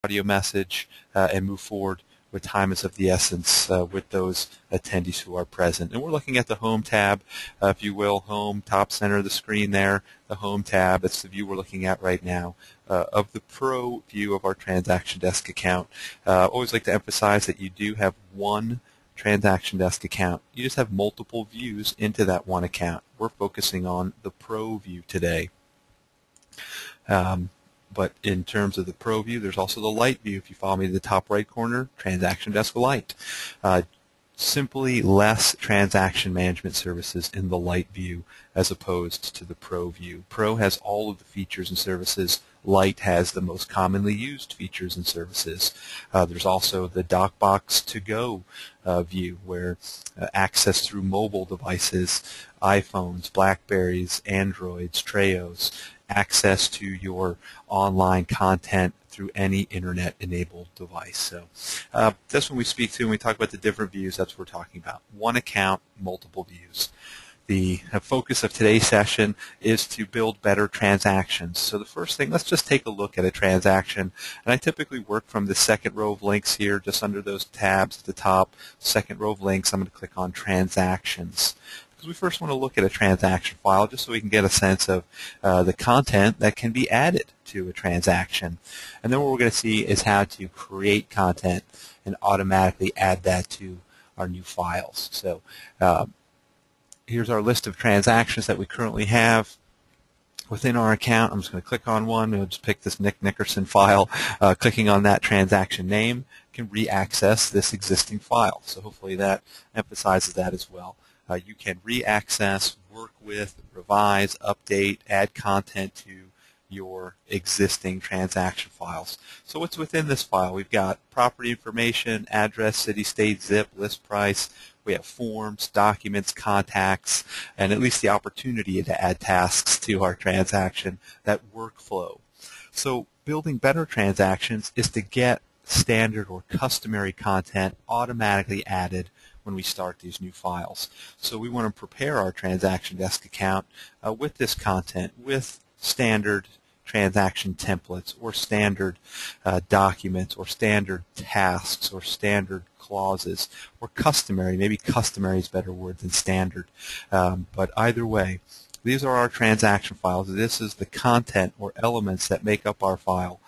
audio message and move forward with time is of the essence with those attendees who are present. And we're looking at the Home tab, if you will, Home, top center of the screen there, the Home tab. That's the view we're looking at right now of the Pro view of our TransactionDesk account. Always like to emphasize that you do have one TransactionDesk account. You just have multiple views into that one account. We're focusing on the Pro view today. But in terms of the Pro view, there's also the Lite view. If you follow me to the top right corner, TransactionDesk Lite. Simply less transaction management services in the Lite view as opposed to the Pro view. Pro has all of the features and services. Lite has the most commonly used features and services. There's also the DocBox to Go view, where access through mobile devices, iPhones, Blackberries, Androids, Treos, access to your online content through any internet-enabled device. So that's when we speak to, when we talk about the different views, that's what we're talking about. One account, multiple views. The focus of today's session is to build better transactions. So the first thing, let's just take a look at a transaction. And I typically work from the second row of links here, just under those tabs at the top, second row of links. I'm going to click on Transactions. We first want to look at a transaction file just so we can get a sense of the content that can be added to a transaction. And then what we're going to see is how to create content and automatically add that to our new files. So here's our list of transactions that we currently have within our account. I'm just going to click on one. We'll just pick this Nick Nickerson file. Clicking on that transaction name can re-access this existing file. So hopefully that emphasizes that as well. You can re-access, work with, revise, update, add content to your existing transaction files. So what's within this file? We've got property information, address, city, state, zip, list price. We have forms, documents, contacts, and at least the opportunity to add tasks to our transaction, that workflow. So building better transactions is to get standard or customary content automatically added when we start these new files. So we want to prepare our TransactionDesk account with this content, with standard transaction templates or standard documents or standard tasks or standard clauses or customary. Maybe customary is a better word than standard. But either way, these are our transaction files. This is the content or elements that make up our file.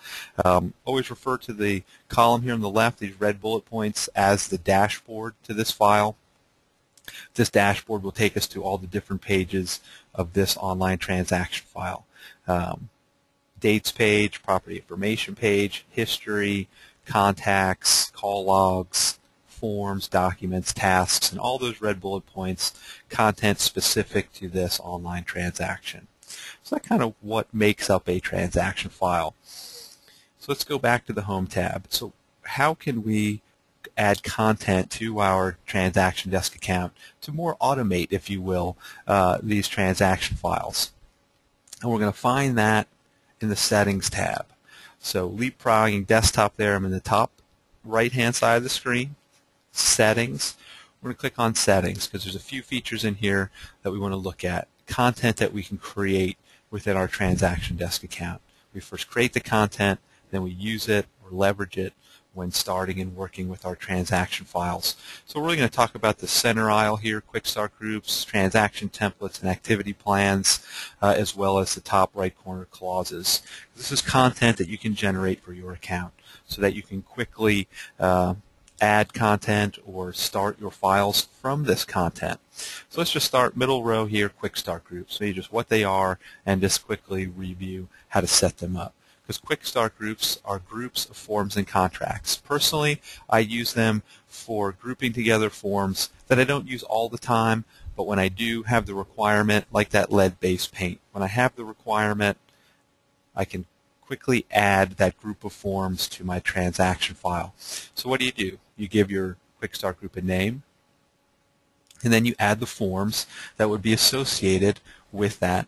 Always refer to the column here on the left, these red bullet points, as the dashboard to this file. This dashboard will take us to all the different pages of this online transaction file. Dates page, property information page, history, contacts, call logs, forms, documents, tasks, and all those red bullet points, content specific to this online transaction. So that's kind of what makes up a transaction file. So let's go back to the Home tab. So how can we add content to our TransactionDesk account to more automate, if you will, these transaction files? And we're going to find that in the Settings tab. So leapfrogging desktop there, I'm in the top right-hand side of the screen. Settings. We're going to click on Settings because there's a few features in here that we want to look at. Content that we can create within our TransactionDesk account. We first create the content, then we use it or leverage it when starting and working with our transaction files. So we're really going to talk about the center aisle here, Quick Start Groups, transaction templates, and activity plans, as well as the top right corner clauses. This is content that you can generate for your account so that you can quickly add content or start your files from this content. So let's just start middle row here, Quick Start Groups. So just what they are and just quickly review how to set them up. Because Quick Start Groups are groups of forms and contracts. Personally, I use them for grouping together forms that I don't use all the time, but when I do have the requirement, like that lead-based paint, when I have the requirement, I can quickly add that group of forms to my transaction file. So what do? You give your Quick Start Group a name, and then you add the forms that would be associated with that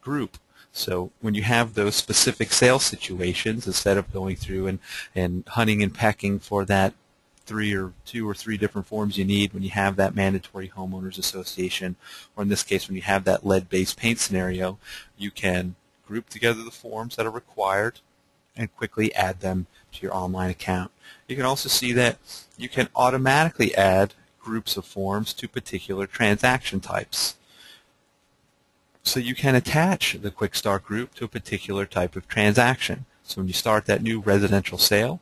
group. So when you have those specific sales situations, instead of going through and hunting and pecking for that two or three different forms you need, when you have that mandatory homeowners association, or in this case when you have that lead-based paint scenario, you can group together the forms that are required and quickly add them to your online account. You can also see that you can automatically add groups of forms to particular transaction types. So you can attach the Quick Start group to a particular type of transaction. So when you start that new residential sale,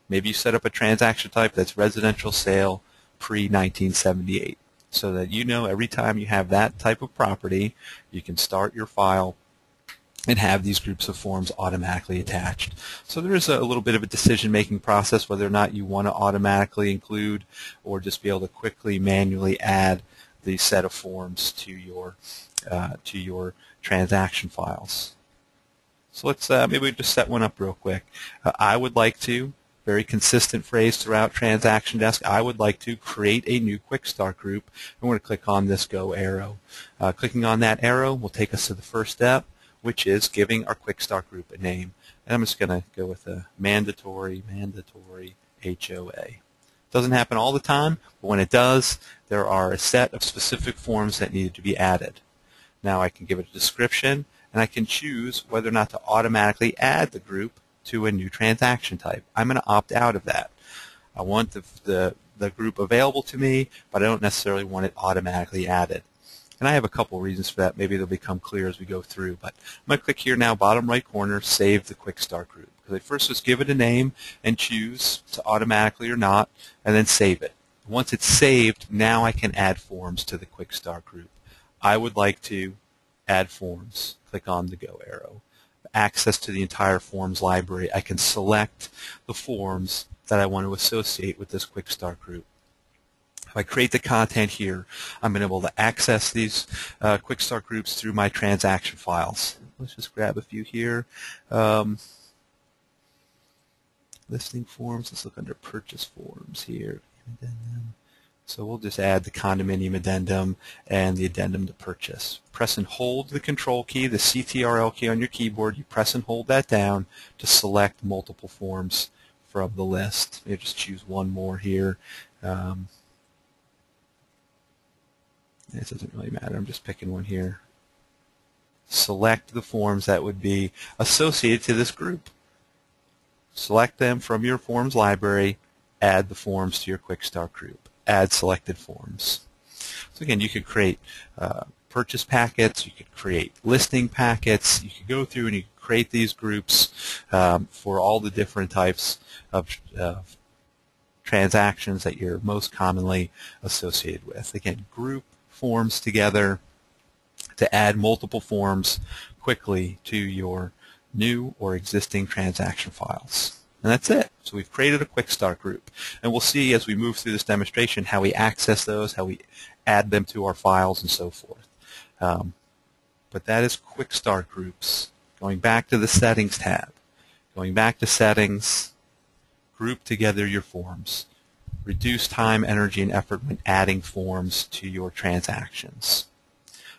maybe you set up a transaction type that's residential sale pre-1978, so that you know every time you have that type of property, you can start your file and have these groups of forms automatically attached. So there is a little bit of a decision-making process whether or not you want to automatically include or just be able to quickly manually add the set of forms to your transaction files. So let's maybe just set one up real quick. I would like to, very consistent phrase throughout TransactionDesk, I would like to create a new Quick Start group. I'm going to click on this Go arrow. Clicking on that arrow will take us to the first step, which is giving our Quick Start group a name. And I'm just going to go with a mandatory HOA. Doesn't happen all the time, but when it does, there are a set of specific forms that need to be added. Now I can give it a description, and I can choose whether or not to automatically add the group to a new transaction type. I'm going to opt out of that. I want the group available to me, but I don't necessarily want it automatically added. And I have a couple reasons for that. Maybe they'll become clear as we go through. But I'm going to click here now, bottom right corner, Save the Quick Start group. Because I first just give it a name and choose to automatically or not, and then save it. Once it's saved, now I can add forms to the Quick Start group. I would like to add forms. Click on the Go arrow. Access to the entire forms library. I can select the forms that I want to associate with this Quick Start group. If I create the content here, I'm able to access these Quick Start groups through my transaction files. Let's just grab a few here. Listing forms. Let's look under purchase forms here. So we'll just add the condominium addendum and the addendum to purchase. Press and hold the control key, the CTRL key on your keyboard. You press and hold that down to select multiple forms from the list. You just choose one more here. It doesn't really matter. I'm just picking one here. Select the forms that would be associated to this group. Select them from your forms library. Add the forms to your Quick Start group. Add selected forms. So again, you could create purchase packets. You could create listing packets. You could go through and you could create these groups for all the different types of transactions that you're most commonly associated with. Again, group forms together to add multiple forms quickly to your new or existing transaction files. And that's it. So we've created a Quick Start group. And we'll see as we move through this demonstration how we access those, how we add them to our files, and so forth. But that is Quick Start groups. Going back to the Settings tab. Going back to Settings, group together your forms. Reduce time, energy, and effort when adding forms to your transactions.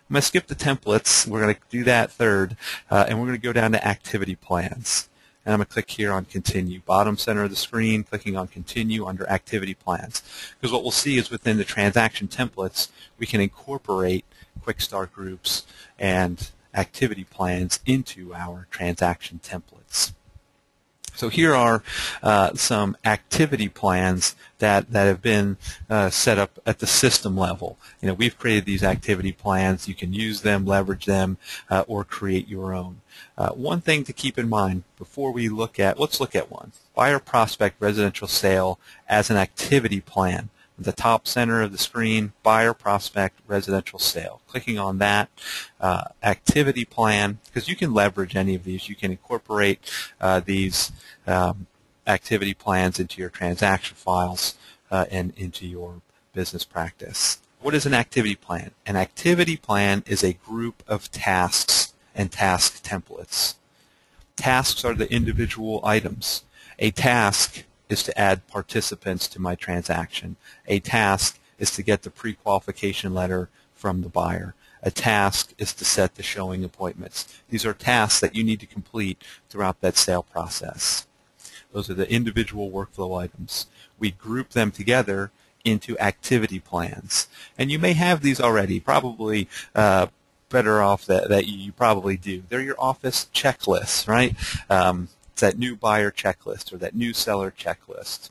I'm going to skip the templates. We're going to do that third, and we're going to go down to Activity Plans. And I'm going to click here on Continue. Bottom center of the screen, clicking on Continue under Activity Plans. Because what we'll see is within the transaction templates, we can incorporate Quick Start groups and activity plans into our transaction templates. So here are some activity plans that have been set up at the system level. You know, we've created these activity plans. You can use them, leverage them, or create your own. One thing to keep in mind before we let's look at one. Buyer prospect residential sale as an activity plan. At the top center of the screen, buyer prospect residential sale. Clicking on that activity plan, because you can leverage any of these. You can incorporate these activity plans into your transaction files and into your business practice. What is an activity plan? An activity plan is a group of tasks and task templates. Tasks are the individual items. A task is to add participants to my transaction. A task is to get the pre-qualification letter from the buyer. A task is to set the showing appointments. These are tasks that you need to complete throughout that sale process. Those are the individual workflow items. We group them together into activity plans. And you may have these already, probably better off that you probably do. They're your office checklists, right? It's that new buyer checklist or that new seller checklist.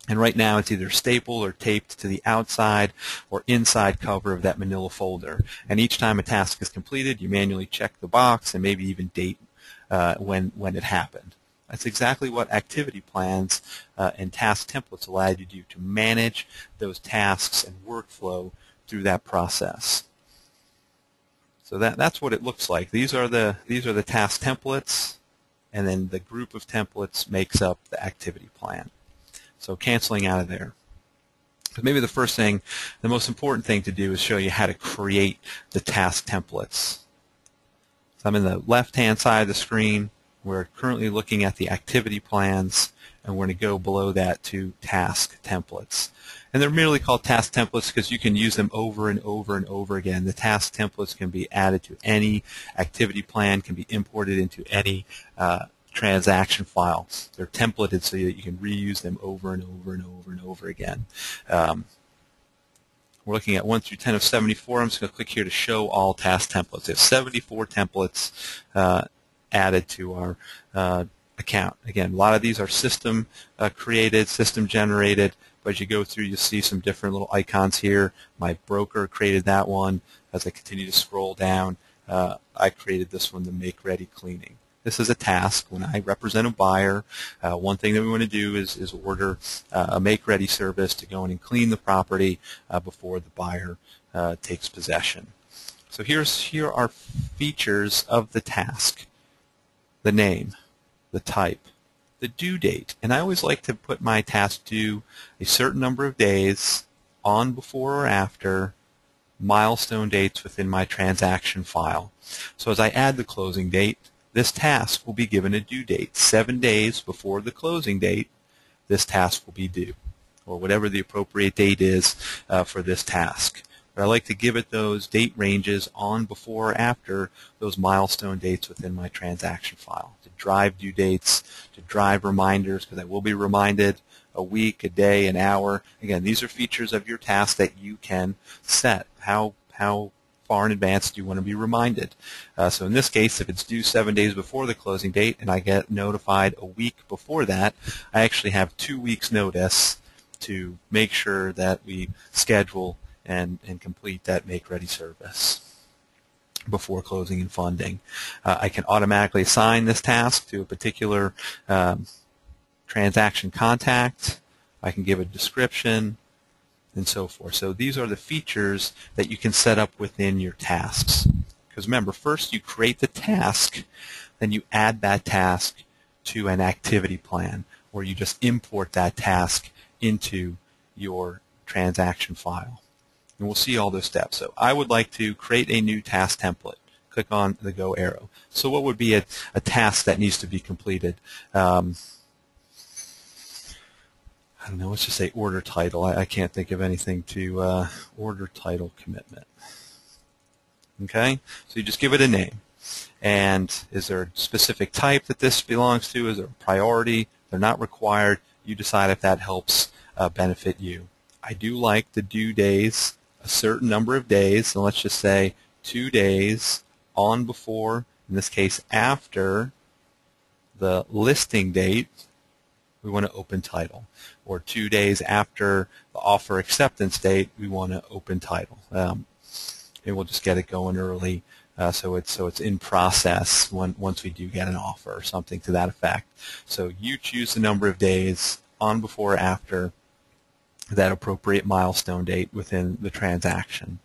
And right now it's either stapled or taped to the outside or inside cover of that manila folder. And each time a task is completed, you manually check the box and maybe even date when it happened. That's exactly what activity plans and task templates allow you to do, to manage those tasks and workflow through that process. So that's what it looks like. These are the task templates, and then the group of templates makes up the activity plan. So canceling out of there. But maybe the first thing, the most important thing to do is show you how to create the task templates. So I'm in the left-hand side of the screen. We're currently looking at the activity plans, and we're going to go below that to task templates. And they're merely called task templates because you can use them over and over and over again. The task templates can be added to any activity plan, can be imported into any transaction file. They're templated so that you can reuse them over and over and over and over again. We're looking at 1 through 10 of 74. I'm just going to click here to show all task templates. There's 74 templates added to our account. Again, a lot of these are system created, system generated, but as you go through, you'll see some different little icons here. My broker created that one. As I continue to scroll down, I created this one, the make ready cleaning. This is a task. When I represent a buyer, one thing that we want to do is order a make-ready service to go in and clean the property before the buyer takes possession. So here are features of the task: the name, the type, the due date. And I always like to put my task due a certain number of days, on, before, or after milestone dates within my transaction file. So as I add the closing date, this task will be given a due date. 7 days before the closing date, this task will be due, or whatever the appropriate date is for this task. But I like to give it those date ranges on, before, or after those milestone dates within my transaction file, to drive due dates, to drive reminders, because I will be reminded a week, a day, an hour. Again, these are features of your task that you can set. How far in advance do you want to be reminded? So in this case, if it's due 7 days before the closing date and I get notified a week before that, I actually have 2 weeks notice to make sure that we schedule and complete that make-ready service before closing and funding. I can automatically assign this task to a particular transaction contact. I can give a description, and so forth. So these are the features that you can set up within your tasks. Because remember, first you create the task, then you add that task to an activity plan, or you just import that task into your transaction file. And we'll see all those steps. So I would like to create a new task template. Click on the go arrow. So what would be a task that needs to be completed? I don't know, let's just say order title. I can't think of anything to order title commitment. Okay, so you just give it a name. And is there a specific type that this belongs to? Is there a priority? They're not required. You decide if that helps benefit you. I do like the due days, a certain number of days, and let's just say 2 days on, before, in this case after the listing date, we want to open title. Or 2 days after the offer acceptance date, we want to open title. And we'll just get it going early, so it's in process once we do get an offer or something to that effect. So you choose the number of days on, before, or after that appropriate milestone date within the transaction.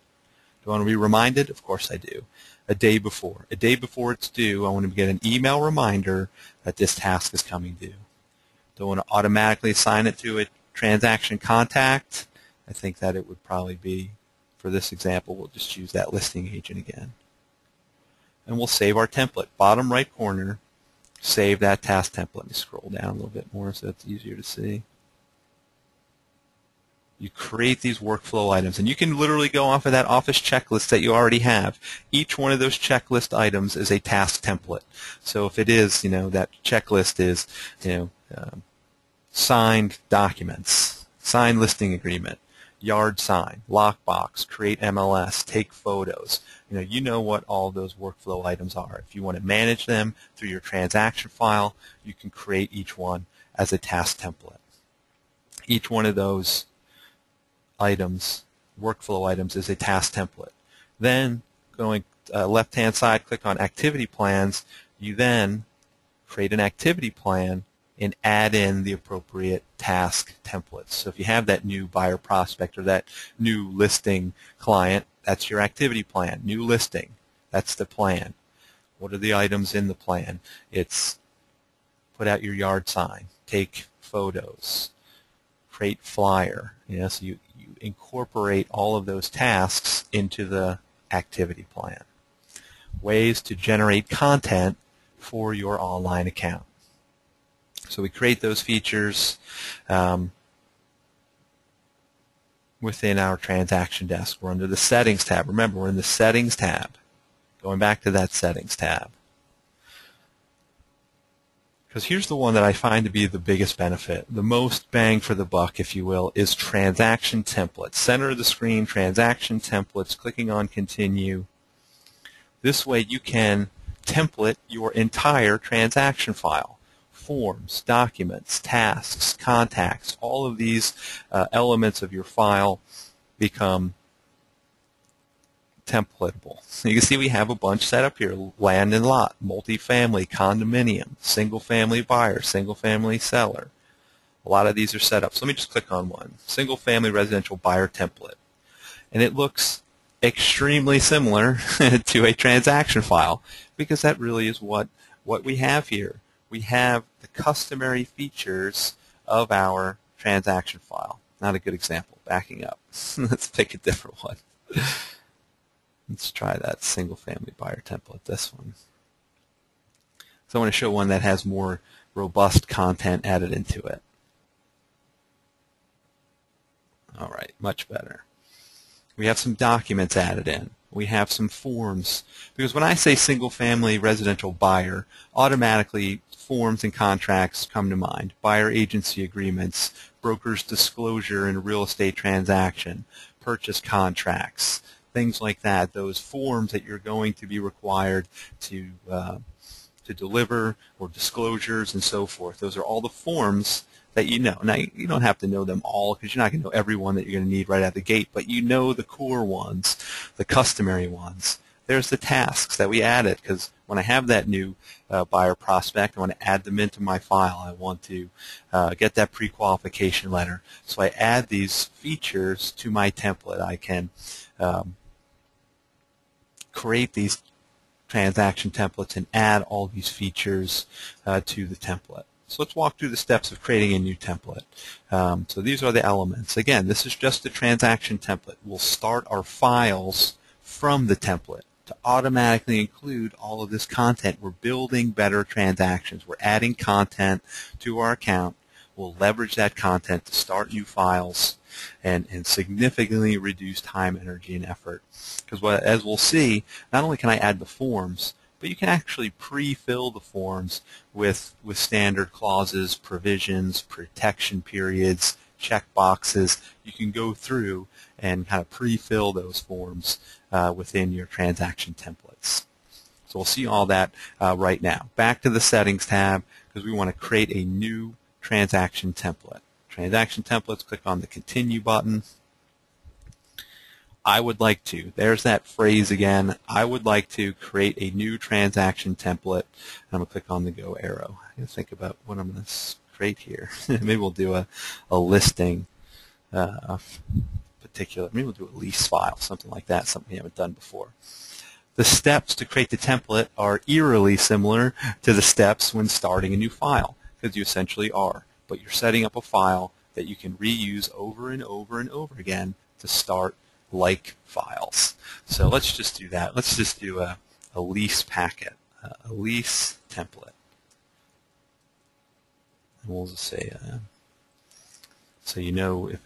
Do I want to be reminded? Of course I do. A day before. A day before it's due, I want to get an email reminder that this task is coming due. Do I want to automatically assign it to a transaction contact? I think that it would probably be, for this example, we'll just choose that listing agent again. And we'll save our template. Bottom right corner, save that task template. Let me scroll down a little bit more so it's easier to see. You create these workflow items, and you can literally go off of that Office checklist that you already have. Each one of those checklist items is a task template. So if it is, that checklist is, signed documents, signed listing agreement, yard sign, lockbox, create MLS, take photos. You know what all those workflow items are. If you want to manage them through your transaction file, you can create each one as a task template. Each one of those items, workflow items, is a task template. Then going left-hand side, click on Activity Plans. You then create an activity plan and add in the appropriate task templates. So if you have that new buyer prospect or that new listing client, that's your activity plan. New listing, that's the plan. What are the items in the plan? It's put out your yard sign, take photos, create flyer. So you incorporate all of those tasks into the activity plan. Ways to generate content for your online account. So we create those features within our Transaction Desk. We're under the Settings tab. Remember, we're in the Settings tab. Going back to that Settings tab. Because here's the one that I find to be the biggest benefit, the most bang for the buck, if you will, is Transaction Templates. Center of the screen, Transaction Templates, clicking on Continue. This way you can template your entire transaction file. Forms, documents, tasks, contacts, all of these elements of your file become templatable. So you can see we have a bunch set up here: land and lot, multifamily, condominium, single-family buyer, single-family seller. A lot of these are set up. So let me just click on one. Single-family residential buyer template. And it looks extremely similar to a transaction file, because that really is what we have here. We have the customary features of our transaction file. Not a good example. Backing up. Let's pick a different one. Let's try that single-family buyer template, this one. So I want to show one that has more robust content added into it. All right, much better. We have some documents added in. We have some forms. Because when I say single-family residential buyer, automatically forms and contracts come to mind. Buyer agency agreements, broker's disclosure in a real estate transaction, purchase contracts, things like that. Those forms that you're going to be required to deliver, or disclosures and so forth. Those are all the forms that you know. Now, you don't have to know them all, because you're not going to know every one that you're going to need right out the gate, but you know the core ones, the customary ones. There's the tasks that we added, because when I have that new buyer prospect, I want to add them into my file. I want to get that pre-qualification letter. So I add these features to my template. I can create these transaction templates and add all these features to the template. So let's walk through the steps of creating a new template. So these are the elements. Again, this is just a transaction template. We'll start our files from the template to automatically include all of this content. We're building better transactions. We're adding content to our account. We'll leverage that content to start new files and significantly reduce time, energy, and effort. Because as we'll see, not only can I add the forms, but you can actually pre-fill the forms with standard clauses, provisions, protection periods, check boxes. You can go through and kind of pre-fill those forms within your transaction templates. So we'll see all that right now. Back to the Settings tab, because we want to create a new transaction template. Transaction templates, click on the Continue button. I would like to, there's that phrase again, I would like to create a new transaction template. I'm going to click on the Go arrow. I'm going to think about what I'm going to create here. Maybe we'll do a listing particular, maybe we'll do a lease file, something like that, something we haven't done before. The steps to create the template are eerily similar to the steps when starting a new file, because you essentially are. But you're setting up a file that you can reuse over and over and over again to start like files. So let's just do that. Let's just do a lease packet, a lease template. And we'll just say, so you know if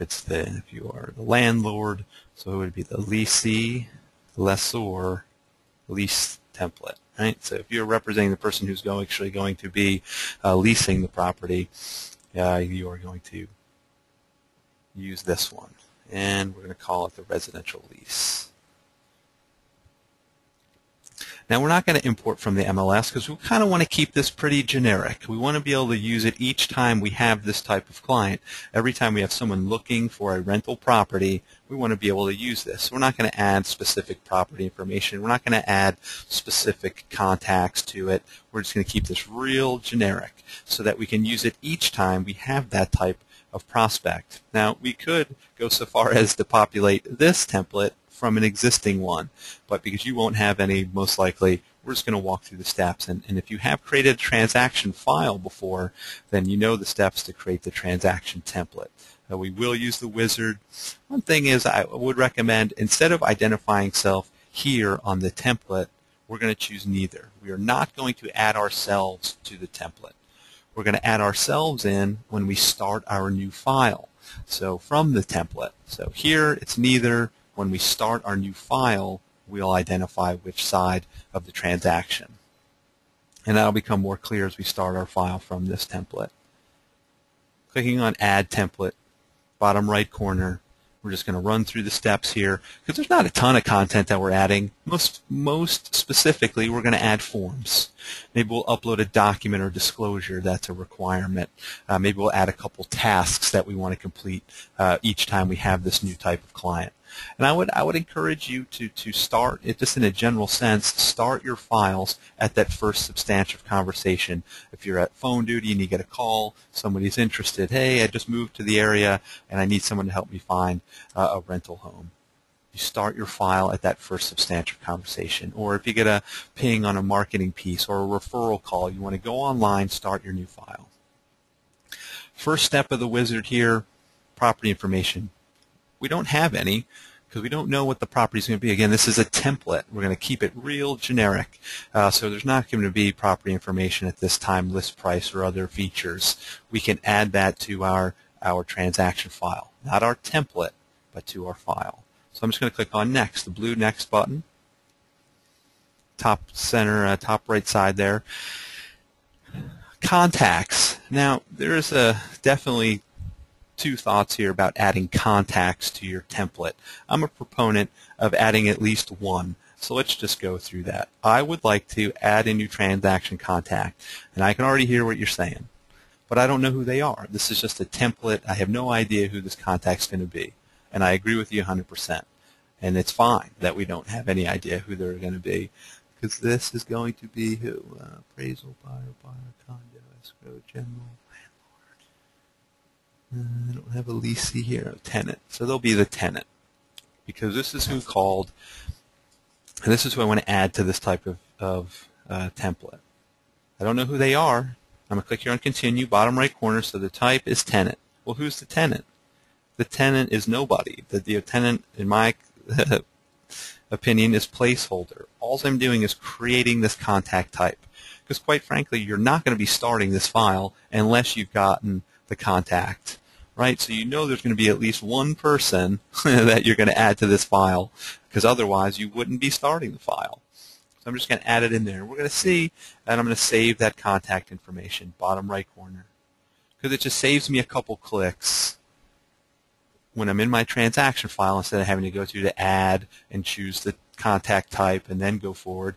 you are the landlord, so it would be the leasee, lessor, lease template, right? So if you're representing the person who's actually going to be leasing the property, you are going to use this one. and we're going to call it the residential lease. Now we're not going to import from the MLS because we kind of want to keep this pretty generic. We want to be able to use it each time we have this type of client. Every time we have someone looking for a rental property, we want to be able to use this. We're not going to add specific property information. We're not going to add specific contacts to it. We're just going to keep this real generic so that we can use it each time we have that type of prospect. Now we could go so far as to populate this template from an existing one, but because you won't have any, most likely, we're just going to walk through the steps. And if you have created a transaction file before, then you know the steps to create the transaction template. We will use the wizard. One thing is I would recommend, instead of identifying self here on the template, we're going to choose neither. We are not going to add ourselves to the template. We're going to add ourselves in when we start our new file. So from the template. So here it's neither. When we start our new file, we'll identify which side of the transaction. And that'll become more clear as we start our file from this template. Clicking on Add Template, bottom right corner, we're just going to run through the steps here because there's not a ton of content that we're adding. Most specifically, we're going to add forms. Maybe we'll upload a document or disclosure that's a requirement. Maybe we'll add a couple tasks that we want to complete each time we have this new type of client. And I would encourage you to start, just in a general sense, start your files at that first substantive conversation. If you're at phone duty and you get a call, somebody's interested, hey, I just moved to the area and I need someone to help me find a rental home. You start your file at that first substantive conversation. Or if you get a ping on a marketing piece or a referral call, you want to go online, start your new file. First step of the wizard here, property information. We don't have any because we don't know what the property is going to be. Again, this is a template. We're going to keep it real generic. So there's not going to be property information at this time, list price or other features. We can add that to our transaction file. Not our template, but to our file. So I'm just going to click on Next, the blue Next button. Top center, top right side there. Contacts. Now, there is definitely two thoughts here about adding contacts to your template. I'm a proponent of adding at least one. So let's just go through that. I would like to add a new transaction contact, and I can already hear what you're saying, but I don't know who they are. This is just a template. I have no idea who this contact's going to be, and I agree with you 100%. And it's fine that we don't have any idea who they're going to be, because this is going to be who? Appraisal, buyer, condo, escrow, general. I don't have a leasee here, a tenant. So they'll be the tenant because this is who called, and this is who I want to add to this type of template. I don't know who they are. I'm going to click here on Continue, bottom right corner, so the type is tenant. Well, who's the tenant? The tenant is nobody. The tenant, in my opinion, is placeholder. All I'm doing is creating this contact type because, quite frankly, you're not going to be starting this file unless you've gotten the contact. Right, so you know there's going to be at least one person that you're going to add to this file because otherwise you wouldn't be starting the file. So I'm just going to add it in there. We're going to see, and I'm going to save that contact information, bottom right corner, because it just saves me a couple clicks when I'm in my transaction file instead of having to go through to add and choose the contact type and then go forward.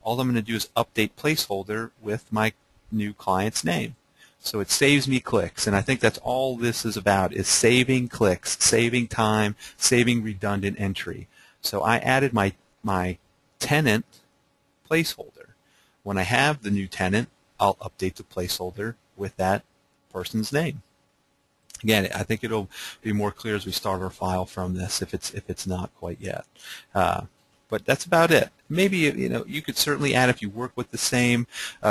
All I'm going to do is update placeholder with my new client's name. So it saves me clicks, and I think that's all this is about, is saving clicks, saving time, saving redundant entry. So I added my tenant placeholder. When I have the new tenant, I'll update the placeholder with that person's name. Again, I think it'll be more clear as we start our file from this if it's not quite yet. But that's about it. Maybe you could certainly add if you work with the same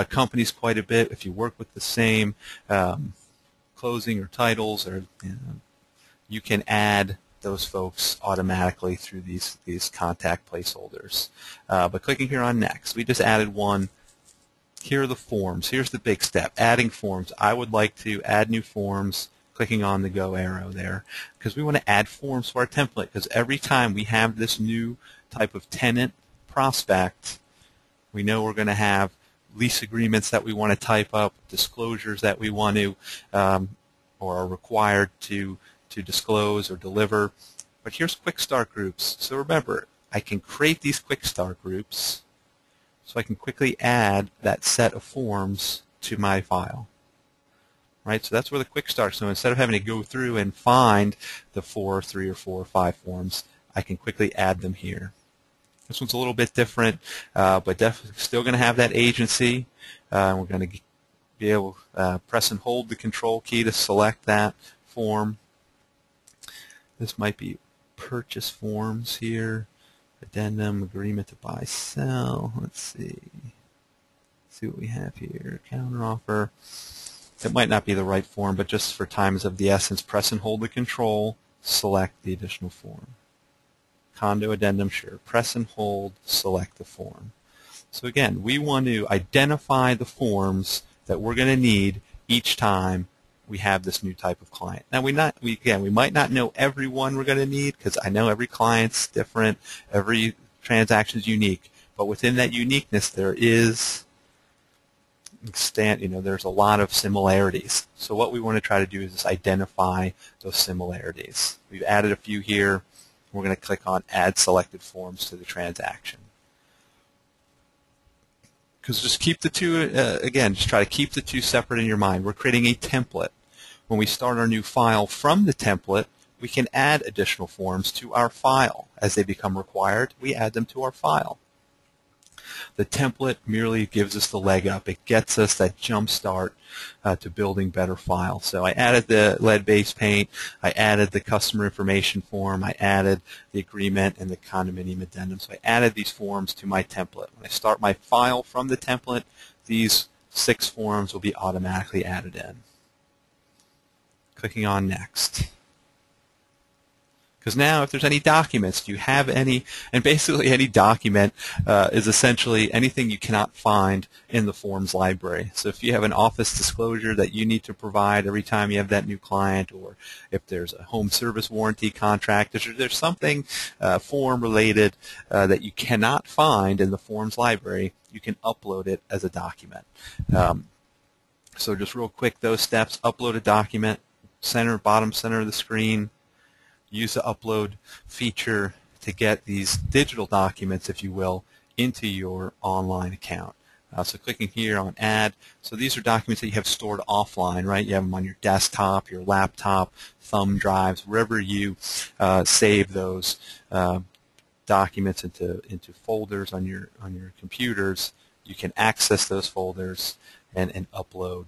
companies quite a bit. If you work with the same closing or titles, or you can add those folks automatically through these contact placeholders. But clicking here on Next, we just added one. Here are the forms. Here's the big step: adding forms. I would like to add new forms. Clicking on the go arrow there because we want to add forms to our template because every time we have this new type of tenant prospect, we know we're going to have lease agreements that we want to type up, disclosures that we want to or are required to disclose or deliver. But here's quick start groups. So remember, I can create these quick start groups so I can quickly add that set of forms to my file. Right, so that's where the quick start. So instead of having to go through and find the 3 or 4 or 5 forms, I can quickly add them here. This one's a little bit different, but definitely still going to have that agency. We're going to be able to press and hold the control key to select that form. This might be purchase forms here, addendum, agreement to buy, sell. Let's see what we have here. Counteroffer. It might not be the right form, but just for time is of the essence, press and hold the control, select the additional form. Condo addendum, sure. Press and hold, select the form. So again, we want to identify the forms that we're going to need each time we have this new type of client. Now, we might not know every one we're going to need, because I know every client's different, every transaction is unique. But within that uniqueness, there is there's a lot of similarities. So what we want to try to do is just identify those similarities. We've added a few here. We're going to click on Add Selected Forms to the transaction. Because just keep the two, again, just try to keep the two separate in your mind. We're creating a template. When we start our new file from the template, we can add additional forms to our file. As they become required, we add them to our file. The template merely gives us the leg up. It gets us that jump start to building better files. So I added the lead-based paint. I added the customer information form. I added the agreement and the condominium addendum. So I added these forms to my template. When I start my file from the template, these 6 forms will be automatically added in. Clicking on Next. Because now if there's any documents, do you have any, and basically any document is essentially anything you cannot find in the forms library. So if you have an office disclosure that you need to provide every time you have that new client, or if there's a home service warranty contract, there's something form related that you cannot find in the forms library, you can upload it as a document. So just real quick, those steps: upload a document, bottom center of the screen. Use the upload feature to get these digital documents, if you will, into your online account. So clicking here on Add. So these are documents that you have stored offline, right? You have them on your desktop, your laptop, thumb drives, wherever you save those documents into folders on your computers. You can access those folders and upload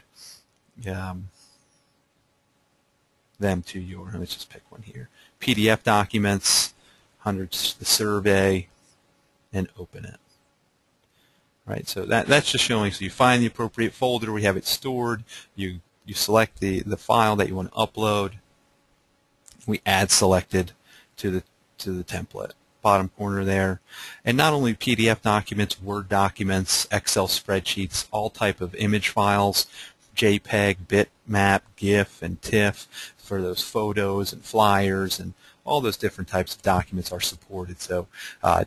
them to your, let's just pick one here, PDF documents, hundreds the survey, and open it. Right, so that's just showing, so you find the appropriate folder, we have it stored, you select the file that you want to upload, we add selected to the template, bottom corner there. And not only PDF documents, Word documents, Excel spreadsheets, all type of image files, JPEG, bitmap, GIF, and TIFF for those photos and flyers, and all those different types of documents are supported. So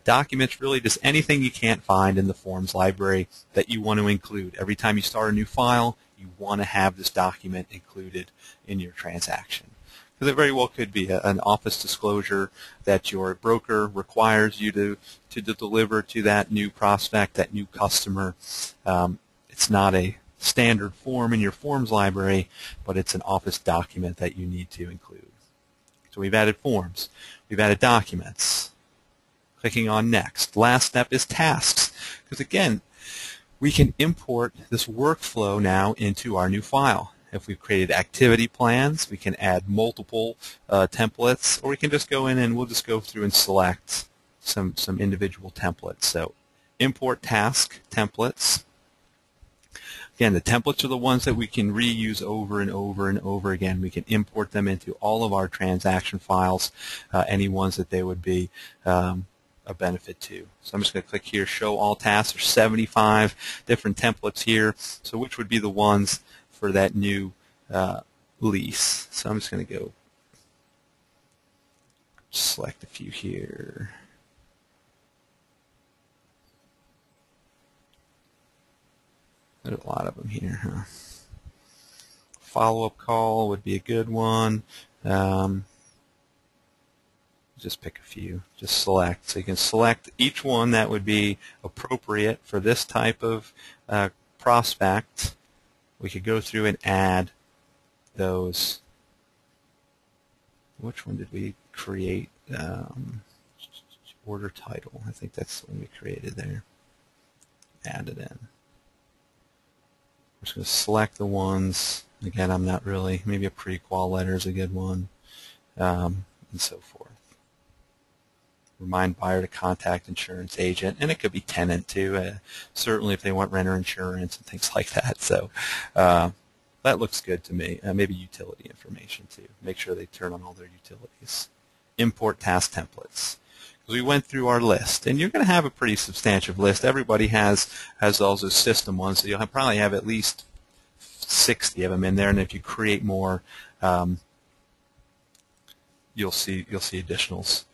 documents, really just anything you can't find in the forms library that you want to include. Every time you start a new file, you want to have this document included in your transaction. Because it very well could be an office disclosure that your broker requires you to deliver to that new prospect, that new customer. It's not a standard form in your forms library, but it's an office document that you need to include. So we've added forms. We've added documents. Clicking on Next. Last step is tasks. Because again, we can import this workflow now into our new file. If we've created activity plans, we can add multiple templates, or we can just go in and we'll just go through and select some individual templates. So import task templates. Again, the templates are the ones that we can reuse over and over and over again. We can import them into all of our transaction files, any ones that they would be a benefit to. So I'm just going to click here, Show All Tasks. There's 75 different templates here. So which would be the ones for that new lease? So I'm just going to go select a few here. There's a lot of them here, huh? Follow-up call would be a good one. Just just pick a few. Just select. So you can select each one that would be appropriate for this type of prospect. We could go through and add those. Which one did we create? Order title. I think that's the one we created there. Add it in. We're just going to select the ones. Again, I'm not really. Maybe a pre-qual letter is a good one, and so forth. Remind buyer to contact insurance agent, and it could be tenant too. Certainly, if they want renter insurance and things like that. So that looks good to me. Maybe utility information too. Make sure they turn on all their utilities. Import task templates. We went through our list, and you're going to have a pretty substantial list. Everybody has all those system ones, so you'll probably have at least 60 of them in there. And if you create more, you'll see additionals.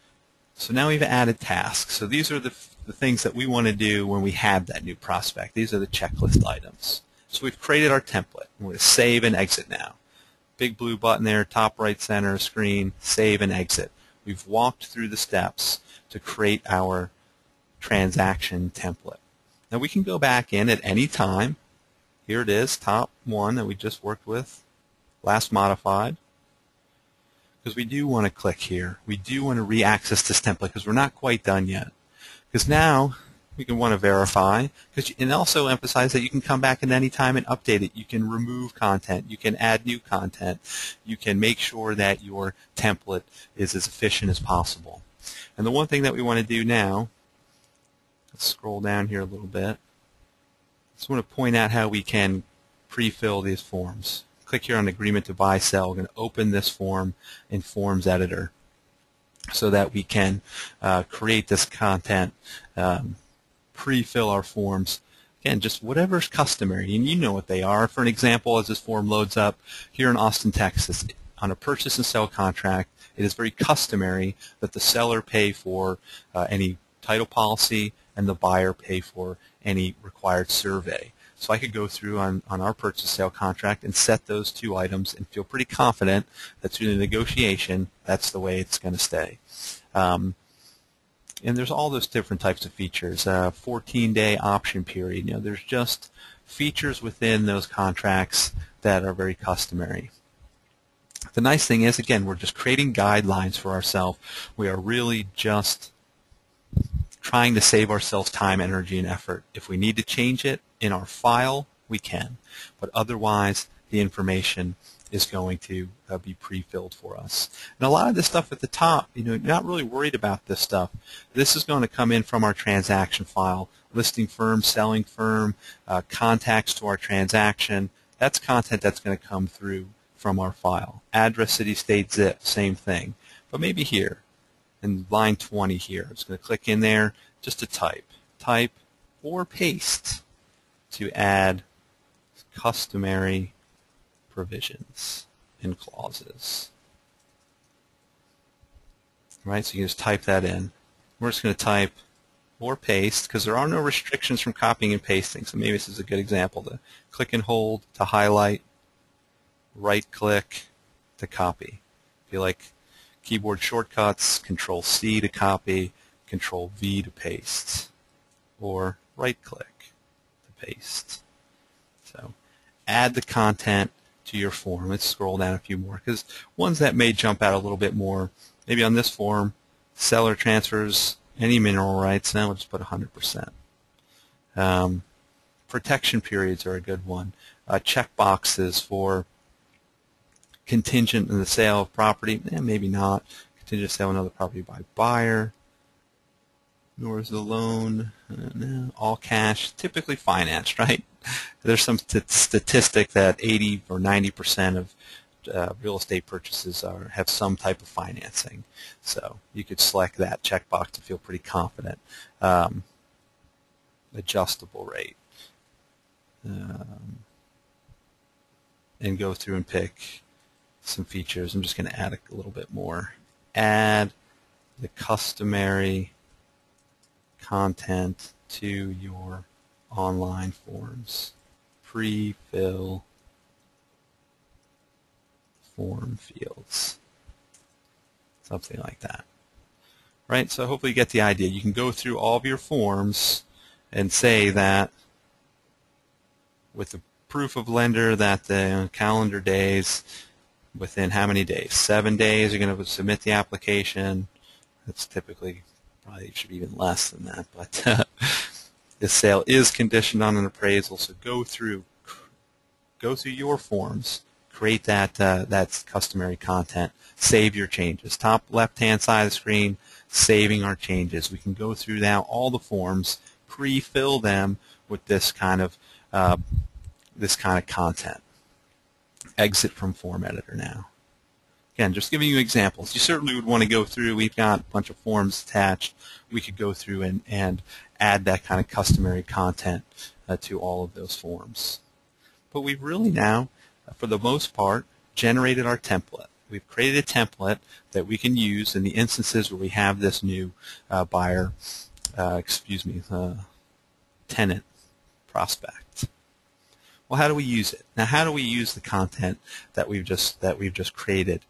So now we've added tasks. So these are the things that we want to do when we have that new prospect. These are the checklist items. So we've created our template. We're going to save and exit now. Big blue button there, top right center screen, save and exit. We've walked through the steps to create our transaction template. Now we can go back in at any time. Here it is, top one that we just worked with, last modified. Because we do want to click here. We do want to re-access this template because we're not quite done yet. Because now we can want to verify, and also emphasize that you can come back at any time and update it. You can remove content. You can add new content. You can make sure that your template is as efficient as possible. And the one thing that we want to do now, let's scroll down here a little bit. Just want to point out how we can pre-fill these forms. Click here on agreement to buy sell. We're going to open this form in Forms Editor so that we can create this content, pre-fill our forms. Again, just whatever's customary, and you know what they are. For an example, as this form loads up here in Austin, Texas, on a purchase and sell contract, it is very customary that the seller pay for any title policy and the buyer pay for any required survey. So I could go through on our purchase sale contract and set those two items and feel pretty confident that through the negotiation, that's the way it's going to stay. And there's all those different types of features. 14-day option period. You know, there's just features within those contracts that are very customary. The nice thing is, again, we're just creating guidelines for ourselves. We are really just trying to save ourselves time, energy, and effort. If we need to change it in our file, we can. But otherwise, the information is going to be pre-filled for us. And a lot of this stuff at the top, you know, you're not really worried about this stuff. This is going to come in from our transaction file. Listing firm, selling firm, contacts to our transaction. That's content that's going to come through from our file. Address, city, state, zip, same thing. But maybe here, in line 20 here, I'm just going to click in there just to type or paste to add customary provisions and clauses. Right, so you just type that in. We're just going to type or paste because there are no restrictions from copying and pasting. So maybe this is a good example to click and hold to highlight, right click to copy. If you like keyboard shortcuts, Control-C to copy, Control-V to paste, or right click to paste. So add the content to your form. Let's scroll down a few more because ones that may jump out a little bit more. Maybe on this form, seller transfers any mineral rights. Now we'll just put 100%. Protection periods are a good one. Check boxes for contingent in the sale of property, maybe not. Contingent sale of another property by buyer. Nor is the loan. No. All cash, typically financed, right? There's some statistic that 80 or 90% of real estate purchases have some type of financing. So you could select that checkbox to feel pretty confident. Adjustable rate. And go through and pick some features. I'm just going to add a little bit more. Add the customary content to your online forms. Pre-fill form fields. Something like that. right? So hopefully you get the idea. You can go through all of your forms and say that with the proof of lender that the calendar days, within how many days? 7 days, you're going to submit the application. That's typically, probably should be even less than that, but this sale is conditioned on an appraisal, so go through your forms, create that customary content, save your changes. Top left-hand side of the screen, saving our changes. We can go through now all the forms, pre-fill them with this kind of content. Exit from form editor now. Again, just giving you examples. You certainly would want to go through. We've got a bunch of forms attached. We could go through and add that kind of customary content to all of those forms. But we've really now, for the most part, generated our template. We've created a template that we can use in the instances where we have this new tenant prospect. Well, how do we use it? Now, how do we use the content that we've just created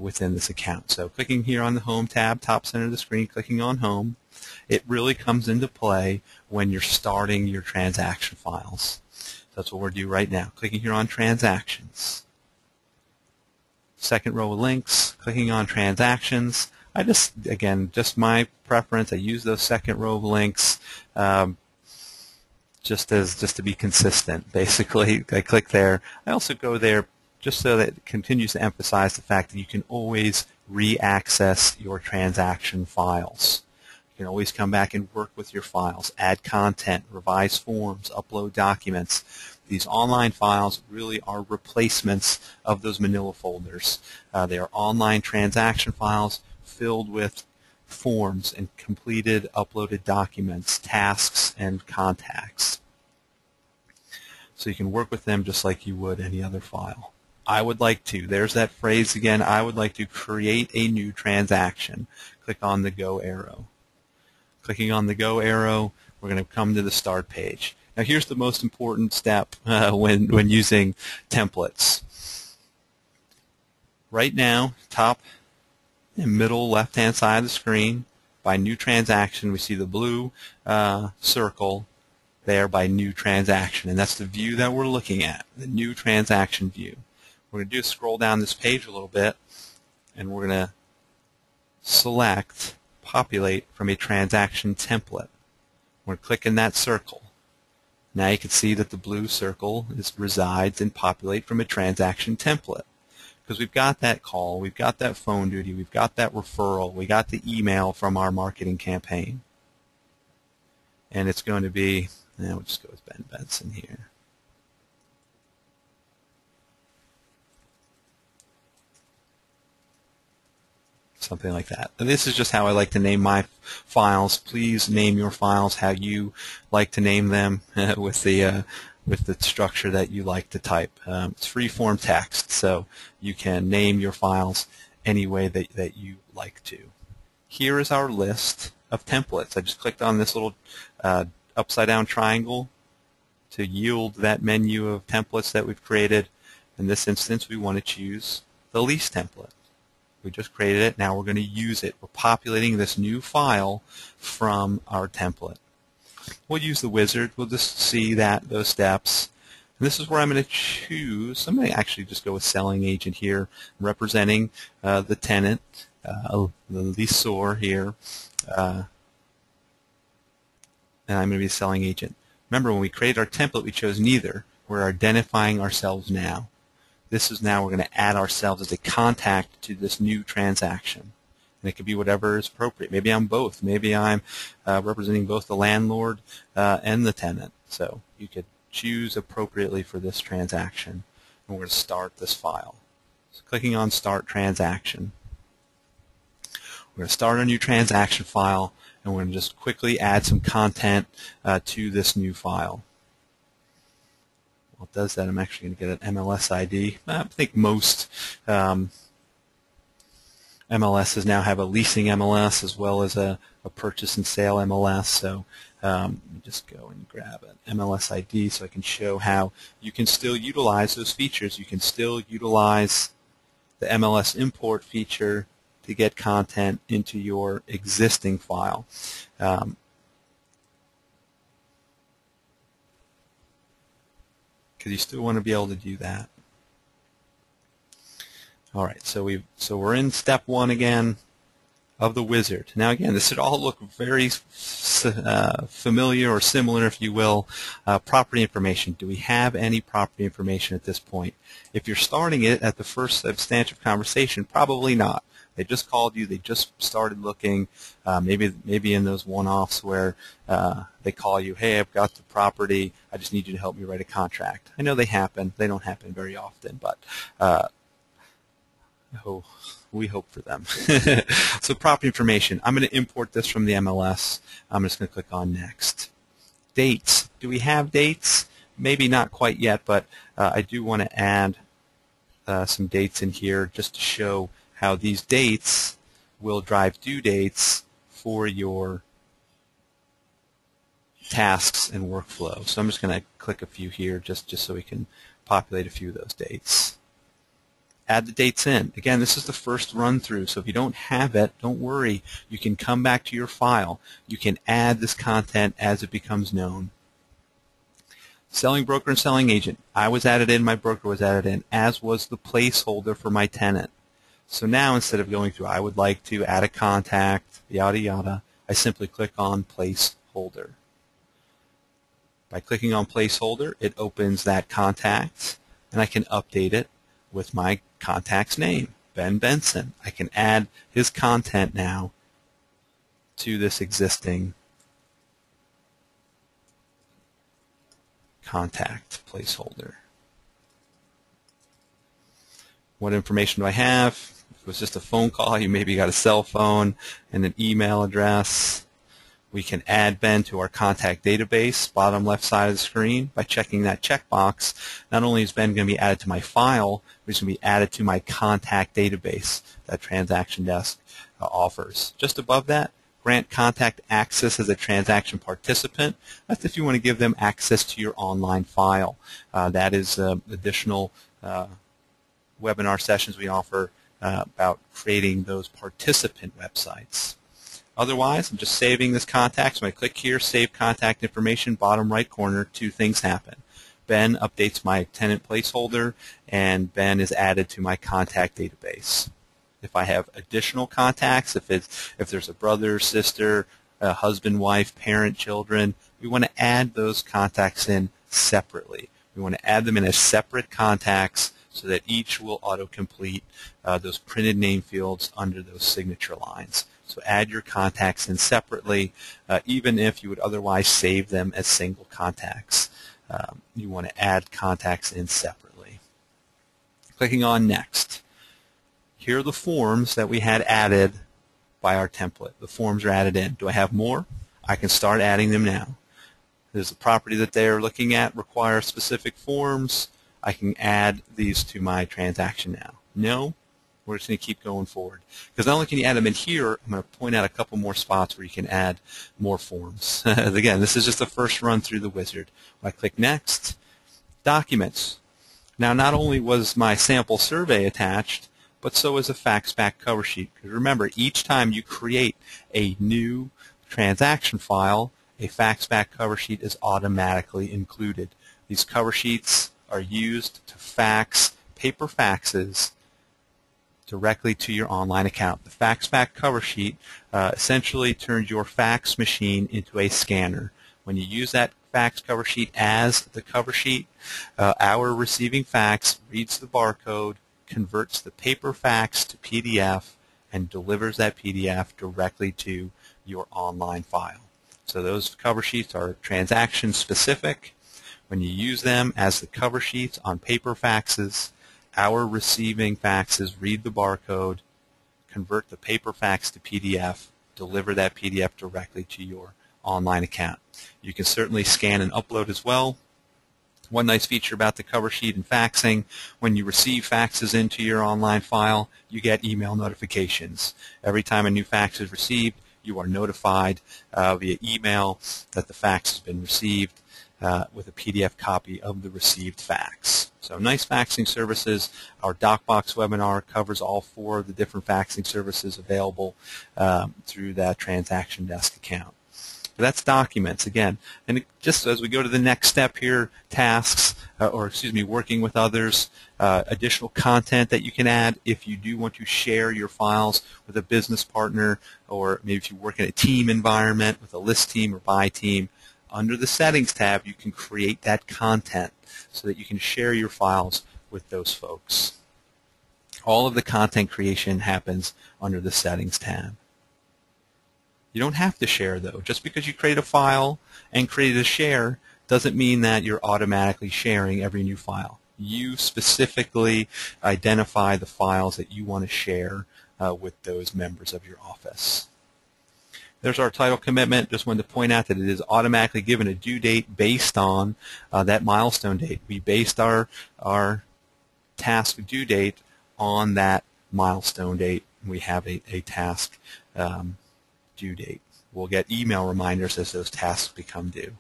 within this account? So clicking here on the Home tab, top center of the screen, clicking on Home, it really comes into play when you're starting your transaction files. So that's what we're doing right now. Clicking here on Transactions. Second row of links, clicking on Transactions. Just my preference, I use those second row of links just to be consistent, basically. I click there. I also go there just so that it continues to emphasize the fact that you can always re-access your transaction files. You can always come back and work with your files, add content, revise forms, upload documents. These online files really are replacements of those manila folders. They are online transaction files filled with forms and completed uploaded documents, tasks, and contacts. So you can work with them just like you would any other file. I would like to, there's that phrase again, I would like to create a new transaction. Click on the Go arrow. Clicking on the Go arrow, we're going to come to the Start page. Now here's the most important step when using templates. Right now, top and middle left-hand side of the screen, by New Transaction, we see the blue circle there by New Transaction, and that's the view that we're looking at, the New Transaction view. We're going to scroll down this page a little bit, and we're going to select Populate from a Transaction Template. We're going to click in that circle. Now you can see that the blue circle resides in Populate from a Transaction Template. Because we've got that call, we've got that phone duty, we've got that referral, we got the email from our marketing campaign. And it's going to be, we'll just go with Ben Benson here. Something like that. And this is just how I like to name my files. Please name your files how you like to name them with the structure that you like to type. It's free-form text, so you can name your files any way that you like to. Here is our list of templates. I just clicked on this little upside-down triangle to yield that menu of templates that we've created. In this instance, we want to choose the lease template. We just created it. Now we're going to use it. We're populating this new file from our template. We'll use the wizard. We'll just see those steps. And this is where I'm going to choose. I'm going to actually just go with selling agent here, representing the tenant, the leaseor here, and I'm going to be a selling agent. Remember, when we created our template, we chose neither. We're identifying ourselves now. This is now we're going to add ourselves as a contact to this new transaction. And it could be whatever is appropriate. Maybe I'm both. Maybe I'm representing both the landlord and the tenant. So you could choose appropriately for this transaction. And we're going to start this file. So clicking on Start Transaction. We're going to start a new transaction file, and we're going to just quickly add some content to this new file. Well, it does that. I'm actually going to get an MLS ID. I think most MLSs now have a leasing MLS as well as a purchase and sale MLS. So let me just go and grab an MLS ID so I can show how you can still utilize those features. You can still utilize the MLS import feature to get content into your existing file. Because you still want to be able to do that. All right, so we're in step 1 again of the wizard. Now again, this should all look very familiar or similar, if you will. Property information. Do we have any property information at this point? If you're starting it at the first substantive conversation, probably not. They just called you. They just started looking. Maybe in those one-offs where they call you, hey, I've got the property. I just need you to help me write a contract. I know they happen. They don't happen very often, but we hope for them. So property information. I'm going to import this from the MLS. I'm just going to click on Next. Dates. Do we have dates? Maybe not quite yet, but I do want to add some dates in here just to show how these dates will drive due dates for your tasks and workflow. So I'm just going to click a few here just so we can populate a few of those dates. Add the dates in. Again, this is the first run through, so if you don't have it, don't worry. You can come back to your file. You can add this content as it becomes known. Selling broker and selling agent. I was added in, my broker was added in, as was the placeholder for my tenant. So now instead of going through, I would like to add a contact, yada yada, I simply click on placeholder. By clicking on placeholder, it opens that contact, and I can update it with my contact's name, Ben Benson. I can add his content now to this existing contact placeholder. What information do I have? If it was just a phone call, you maybe got a cell phone and an email address. We can add Ben to our contact database, bottom left side of the screen. By checking that checkbox, not only is Ben going to be added to my file, but he's going to be added to my contact database that TransactionDesk offers. Just above that, grant contact access as a transaction participant. That's if you want to give them access to your online file. That is additional webinar sessions we offer about creating those participant websites. Otherwise, I'm just saving this contact. So I click here, Save Contact Information, bottom right corner, 2 things happen. Ben updates my tenant placeholder, and Ben is added to my contact database. If I have additional contacts, if there's a brother, sister, a husband, wife, parent, children, we want to add those contacts in separately. We want to add them in as separate contacts so that each will autocomplete those printed name fields under those signature lines. So add your contacts in separately, even if you would otherwise save them as single contacts. You want to add contacts in separately. Clicking on Next. Here are the forms that we had added by our template. The forms are added in. Do I have more? I can start adding them now. There's a property that they are looking at requires specific forms. I can add these to my transaction now. No? We're just going to keep going forward. Because not only can you add them in here, I'm going to point out a couple more spots where you can add more forms. Again, this is just the first run through the wizard. When I click Next, Documents. Now, not only was my sample survey attached, but so is a fax-back cover sheet. Because remember, each time you create a new transaction file, a fax-back cover sheet is automatically included. These cover sheets are used to fax paper faxes directly to your online account. The fax-back cover sheet essentially turns your fax machine into a scanner. When you use that fax cover sheet as the cover sheet, our receiving fax reads the barcode, converts the paper fax to PDF, and delivers that PDF directly to your online file. So those cover sheets are transaction specific. When you use them as the cover sheets on paper faxes, our receiving faxes read the barcode, convert the paper fax to PDF, deliver that PDF directly to your online account. You can certainly scan and upload as well. One nice feature about the cover sheet and faxing, when you receive faxes into your online file, you get email notifications. Every time a new fax is received, you are notified via email that the fax has been received. with a PDF copy of the received fax. So nice faxing services. Our DocBox webinar covers all 4 of the different faxing services available through that TransactionDesk account. So that's documents again. And just as we go to the next step here, tasks, working with others, additional content that you can add if you do want to share your files with a business partner, or maybe if you work in a team environment with a list team or buy team. Under the Settings tab, you can create that content so that you can share your files with those folks. All of the content creation happens under the Settings tab. You don't have to share, though. Just because you create a file and create a share doesn't mean that you're automatically sharing every new file. You specifically identify the files that you want to share with those members of your office. There's our title commitment. Just wanted to point out that it is automatically given a due date based on that milestone date. We based our task due date on that milestone date. We have a task due date. We'll get email reminders as those tasks become due.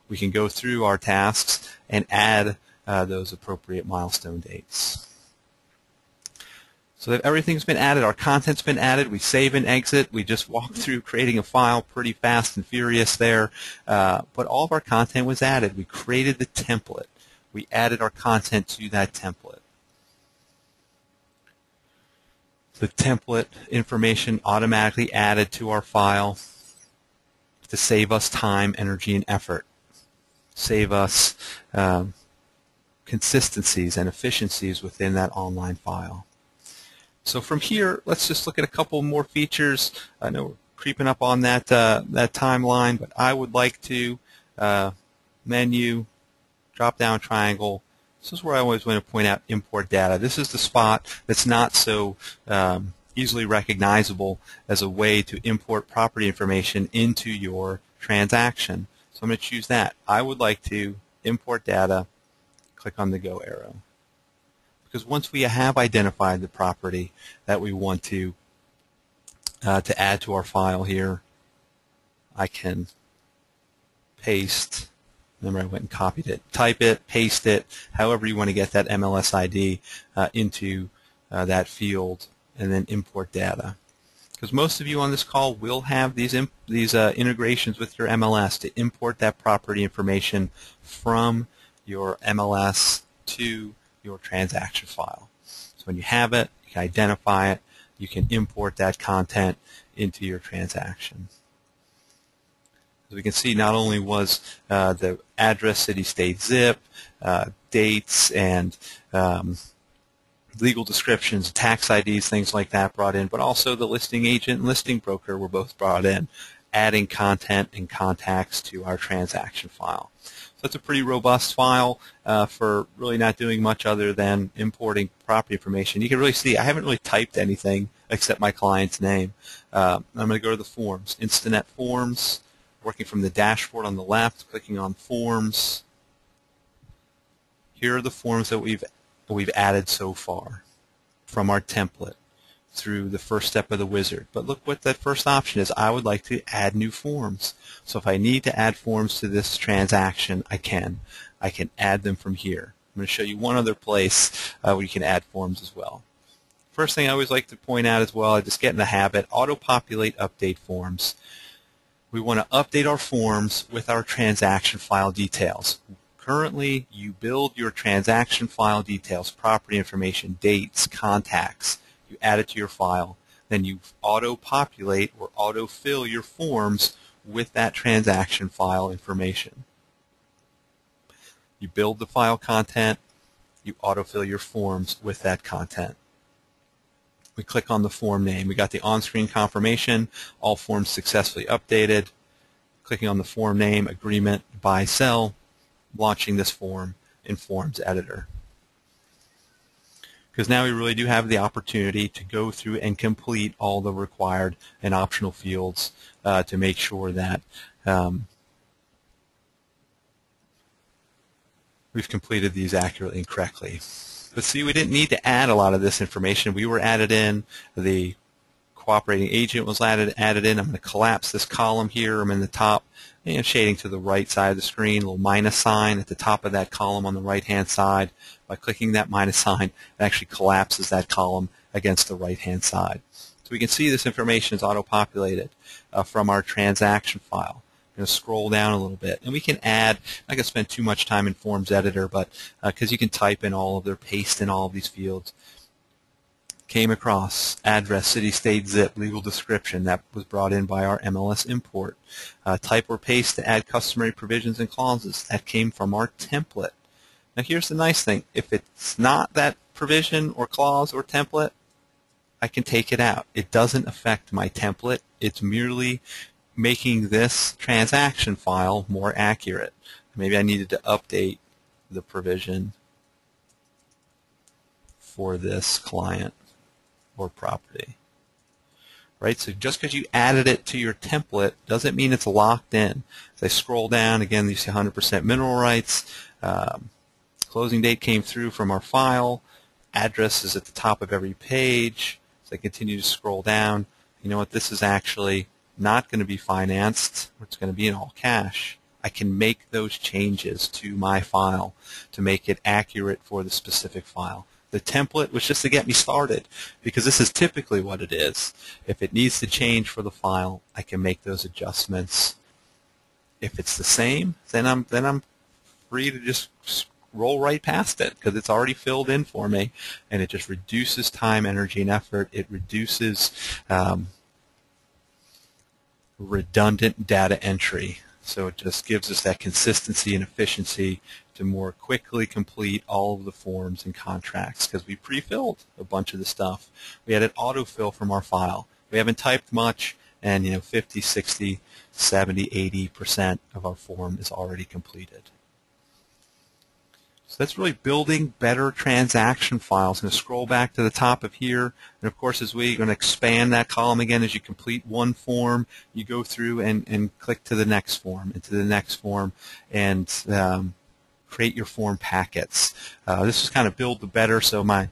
We can go through our tasks and add those appropriate milestone dates. So that everything's been added, our content's been added, we save and exit. We just walked through creating a file pretty fast and furious there, but all of our content was added. We created the template. We added our content to that template. The template information automatically added to our file to save us time, energy, and effort. Save us consistencies and efficiencies within that online file. So from here, let's just look at a couple more features. I know we're creeping up on that timeline, but I would like to menu, drop-down triangle. This is where I always want to point out import data. This is the spot that's not so easily recognizable as a way to import property information into your transaction. So I'm going to choose that. I would like to import data, click on the Go arrow. Because once we have identified the property that we want to add to our file here, I can paste. Remember, I went and copied it. Type it, paste it, however you want to get that MLS ID into that field, and then import data. Because most of you on this call will have these integrations with your MLS to import that property information from your MLS to your transaction file. So when you have it, you can identify it, you can import that content into your transaction. As we can see, not only was the address, city, state, zip, dates, and legal descriptions, tax IDs, things like that brought in, but also the listing agent and listing broker were both brought in, adding content and contacts to our transaction file. So it's a pretty robust file for really not doing much other than importing property information. You can really see I haven't really typed anything except my client's name. I'm going to go to the forms. Instinet Forms, working from the dashboard on the left, clicking on Forms. Here are the forms that we've added so far from our template through the first step of the wizard. But look what that first option is. I would like to add new forms. So if I need to add forms to this transaction, I can add them from here. I'm going to show you one other place where you can add forms as well. First thing I always like to point out as well, I just get in the habit, auto-populate update forms. We want to update our forms with our transaction file details. Currently, you build your transaction file details, property information, dates, contacts. You add it to your file. Then you auto-populate or auto-fill your forms with that transaction file information. You build the file content. You auto-fill your forms with that content. We click on the form name. We got the on-screen confirmation. All forms successfully updated. Clicking on the form name, agreement, buy, sell. Launching this form in Forms Editor. Because now we really do have the opportunity to go through and complete all the required and optional fields to make sure that we've completed these accurately and correctly. But see, we didn't need to add a lot of this information. We were added in the cooperating agent was added in. I'm going to collapse this column here. I'm in the top, shading to the right side of the screen, a little minus sign at the top of that column on the right-hand side. By clicking that minus sign, it actually collapses that column against the right-hand side. So we can see this information is auto-populated from our transaction file. I'm going to scroll down a little bit, and we can add. I'm not going to spend too much time in Forms Editor, but because you can type in all of their, paste in all of these fields. Came across address, city, state, zip, legal description. That was brought in by our MLS import. Type or paste to add customary provisions and clauses. That came from our template. Now here's the nice thing. If it's not that provision or clause or template, I can take it out. It doesn't affect my template. It's merely making this transaction file more accurate. Maybe I needed to update the provision for this client or property. Right? So just because you added it to your template doesn't mean it's locked in. As I scroll down, again, you see 100% mineral rights. Closing date came through from our file. Address is at the top of every page. As I continue to scroll down, you know what? This is actually not going to be financed. It's going to be in all cash. I can make those changes to my file to make it accurate for the specific file. The template was just to get me started, because this is typically what it is. If it needs to change for the file, I can make those adjustments. If it's the same, then I'm free to just roll right past it, because it's already filled in for me, and it just reduces time, energy, and effort. It reduces redundant data entry. So it just gives us that consistency and efficiency to more quickly complete all of the forms and contracts, because we pre-filled a bunch of the stuff. We had it autofill from our file. We haven't typed much, and 50, 60, 70, 80% of our form is already completed. So that's really building better transaction files. I'm going to scroll back to the top of here, and of course, as we're going to expand that column again, as you complete one form, you go through and click to the next form, and to the next form, and create your form packets. This is kind of build the better. So my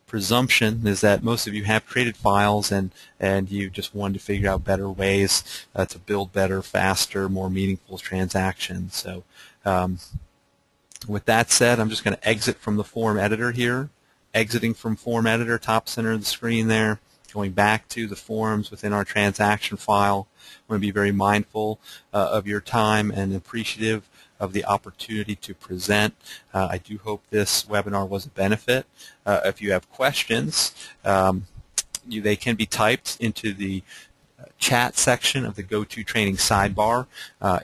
presumption is that most of you have created files, and you just wanted to figure out better ways to build better, faster, more meaningful transactions. So with that said, I'm just going to exit from the form editor here. Exiting from form editor, top center of the screen there. Going back to the forms within our transaction file. I want to be very mindful of your time and appreciative of the opportunity to present. I do hope this webinar was a benefit. If you have questions, they can be typed into the chat section of the GoToTraining sidebar.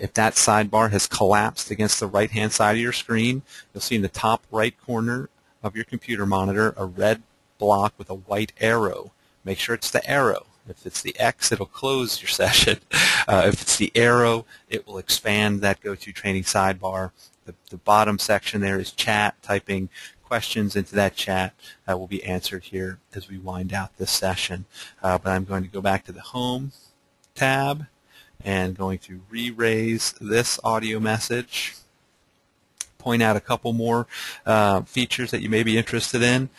If that sidebar has collapsed against the right-hand side of your screen, you'll see in the top right corner of your computer monitor a red block with a white arrow. Make sure it's the arrow. If it's the X, it'll close your session. If it's the arrow, it will expand that GoToTraining sidebar. The bottom section there is chat. Typing questions into that chat will be answered here as we wind out this session. But I'm going to go back to the Home tab and going to re-raise this audio message. Point out a couple more features that you may be interested in.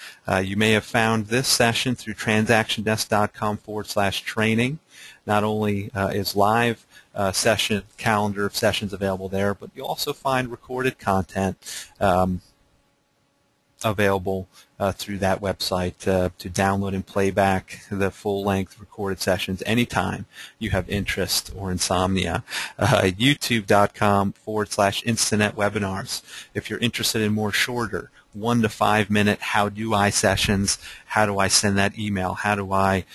You may have found this session through TransactionDesk.com/training. Not only is live session calendar of sessions available there, but you'll also find recorded content available through that website to download and play back the full-length recorded sessions anytime you have interest or insomnia. YouTube.com/Instinet webinars. If you're interested in more shorter 1 to 5 minute how do I sessions, how do I send that email, how do I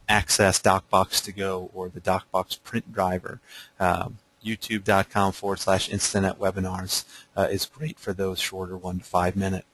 access DocBox to go or the DocBox print driver, YouTube.com/Instinet webinars is great for those shorter 1 to 5 minute.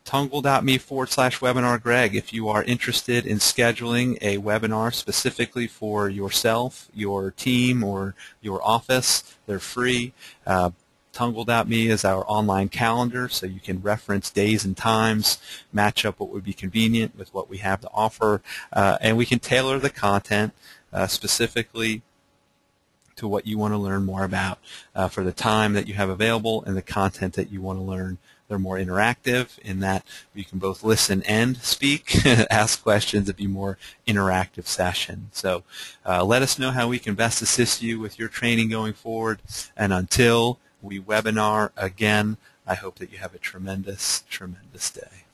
Tungle.me/webinar Greg. If you are interested in scheduling a webinar specifically for yourself, your team, or your office, they're free. Tungle.me is our online calendar, so you can reference days and times, match up what would be convenient with what we have to offer, and we can tailor the content specifically to what you want to learn more about for the time that you have available and the content that you want to learn They're more interactive in that you can both listen and speak, ask questions. It'd be a more interactive session. So let us know how we can best assist you with your training going forward. And until we webinar again, I hope that you have a tremendous, tremendous day.